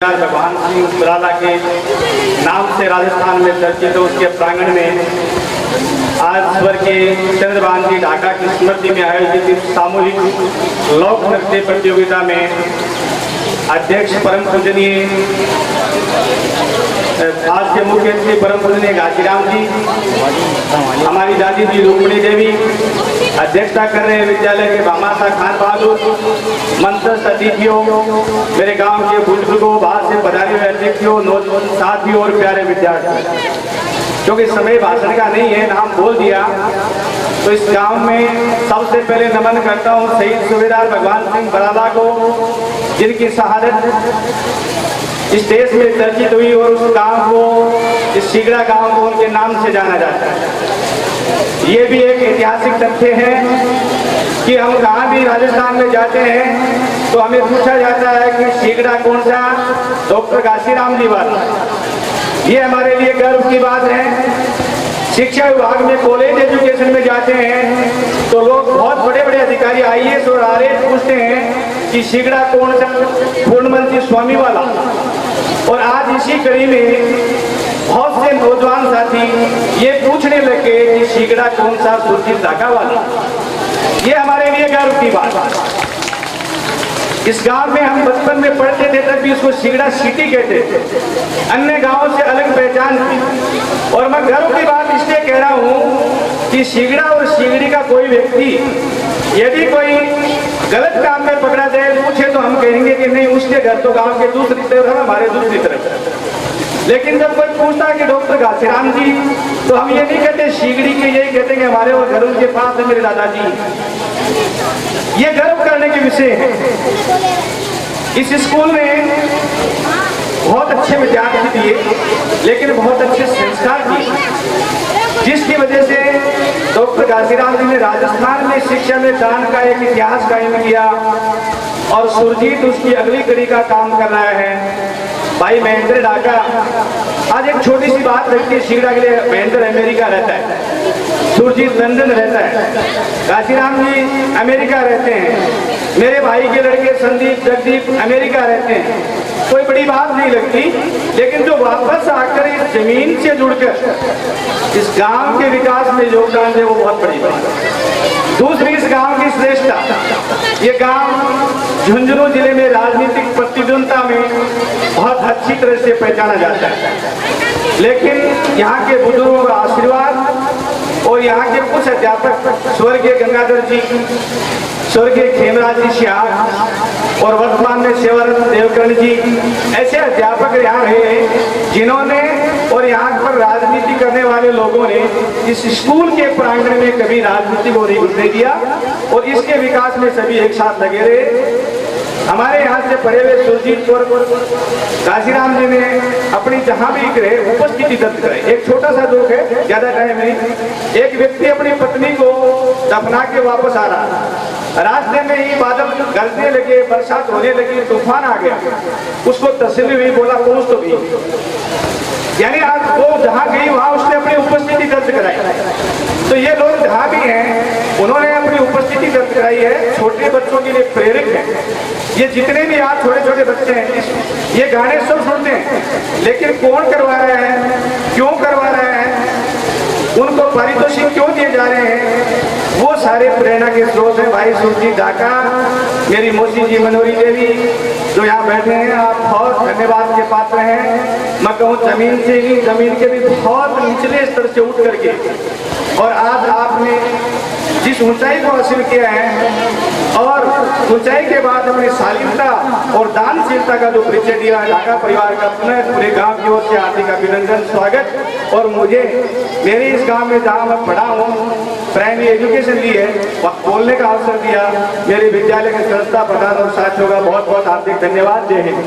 भगवान सिंह बराला के नाम से राजस्थान में चर्चित तो उसके प्रांगण में आज स्वर्गीय चंद्रभान जी ढाका की स्मृति में आयोजित इस सामूहिक लोक नृत्य प्रतियोगिता में अध्यक्ष परम पूजनीय आज के मुख्य अतिथि परम पूजनीय घासीराम जी, हमारी दादी जी रुक्मिणी देवी अध्यक्षता कर रहे हैं, विद्यालय के भामाशाह खान बहादुर, मंत्रस्थ अतिथियों, मेरे गांव के बुजुर्गों, बाहर से पधारे हुए अतिथियों, नौजवान साथियों और प्यारे विद्यार्थी। क्योंकि समय भाषण का नहीं है, नाम बोल दिया तो इस गांव में सबसे पहले नमन करता हूं शहीद सूबेदार भगवान सिंह बराला को, जिनकी शहादत इस देश में चर्चित हुई और उस गांव को, इस सीगड़ा गांव को उनके नाम से जाना जाता है। ये भी एक ऐतिहासिक तथ्य है कि हम कहाँ भी राजस्थान में जाते हैं तो हमें पूछा जाता है कि सीगड़ा कौन सा, डॉक्टर घासीराम जी वाला। ये हमारे लिए गर्व की बात है। शिक्षा विभाग में कॉलेज एजुकेशन में जाते हैं तो लोग बहुत बड़े बड़े अधिकारी IAS और RAS पूछते हैं कि सीगड़ा कौन सा, पूर्णमंत्री स्वामी वाला। और आज इसी कड़ी में बहुत से नौजवान साथी ये पूछने लगे कि सीगड़ा कौन सा, सुरजीत ढाका वाला। ये हमारे लिए गर्व की बात है। इस गांव में हम बचपन में पढ़ते थे तब भी इसको सीगड़ा सिटी कहते थे, अन्य गांवों से अलग पहचान थी। और मैं गर्व की बात इसलिए कह रहा हूं कि सीगड़ा और सीगड़ी का कोई व्यक्ति यदि कोई गलत काम में पकड़ा जाए, पूछे तो हम कहेंगे कि नहीं, उसके घर तो गांव के दूसरी तरफ, हमारे दूसरी तरफ। लेकिन जब कोई पूछता है कि डॉक्टर घासीराम जी, तो हम ये नहीं कहते सीगड़ी के, यही कहते हैं हमारे वो घर उनके पास है मेरे दादाजी। ये गर्व करने के विषय है। इस स्कूल में बहुत अच्छे विद्यार्थी दिए, लेकिन बहुत अच्छे संस्कार दिए, जिसकी वजह से डॉक्टर घासीराम जी ने राजस्थान में शिक्षा में दान का एक इतिहास कायम किया और सुरजीत उसकी अगली कड़ी का काम कर रहा है। भाई महेंद्र ढाका, आज एक छोटी सी बात रखती है सीगड़ा के लिए। महेंद्र अमेरिका रहता है, सुरजीत लंदन रहता है, घासीराम जी अमेरिका रहते हैं, मेरे भाई के लड़के संदीप जगदीप अमेरिका रहते हैं। कोई बड़ी बात नहीं लगती, लेकिन जो वापस आकर इस जमीन से जुड़कर इस गांव के विकास में योगदान दे, वो बहुत बड़ी बात है। दूसरी, इस गांव की श्रेष्ठता, ये गांव झुंझुनू जिले में राजनीतिक प्रतिद्वंदता में बहुत अच्छी तरह से पहचाना जाता है, लेकिन यहाँ के बुजुर्गों का आशीर्वाद और यहाँ के कुछ अध्यापक, स्वर्गीय गंगाधर जी, स्वर्गीय खेमराज जी सियार और वर्तमान में सेवारत देवकर्ण जी, ऐसे अध्यापक यहाँ रहे जिन्होंने और यहाँ पर राजनीति करने वाले लोगों ने इस स्कूल के प्रांगण में कभी राजनीति को नहीं घुसने दिया और इसके विकास में सभी एक साथ लगे रहे। हमारे यहाँ से पढ़े हुए सुरजीत और घासीराम जी ने अपनी जहाँ भी गए उपस्थिति दर्ज कराई। एक छोटा सा दुख है, ज्यादा टाइम नहीं। एक व्यक्ति अपनी पत्नी को दफना के वापस आ रहा, रास्ते में ही बादल गरजने लगे, बरसात होने लगी, तूफान आ गया। उसको तसल्ली हुई, बोला पहुंच तो भी, यानी आज वो जहाँ गई वहां उसने अपनी उपस्थिति दर्ज कराई। तो ये लोग जहाँ भी हैं उन्होंने अपनी उपस्थिति दर्ज कराई है, छोटे बच्चों के लिए प्रेरक है। ये जितने भी आज छोटे छोटे बच्चे हैं, ये गाने सब सुनते हैं, लेकिन कौन करवा रहा है, क्यों करवा रहा है, उनको पारितोषिक क्यों दिए जा रहे हैं, वो सारे प्रेरणा के स्रोत हैं। भाई सुरजीत ढाका, मेरी मौसी जी मनोरी देवी जो यहाँ बैठे हैं, आप बहुत धन्यवाद के पात्र हैं। मैं कहूँ जमीन से ही, जमीन के भी बहुत निचले स्तर से उठ करके और आज आपने जिस ऊंचाई को हासिल किया है और ऊंचाई के बाद अपनी शालीनता और दानशीलता का जो परिचय दिया, ढाका परिवार का पुनः पूरे गांव की ओर से हार्दिक अभिनंदन, स्वागत। और मुझे मेरे इस गांव में जहां मैं पढ़ा हूं, प्राइमरी एजुकेशन ली है, वक्त बोलने का अवसर दिया, मेरे विद्यालय के संस्था प्रधान और साथियों का बहुत बहुत हार्दिक धन्यवाद। जय हिंद।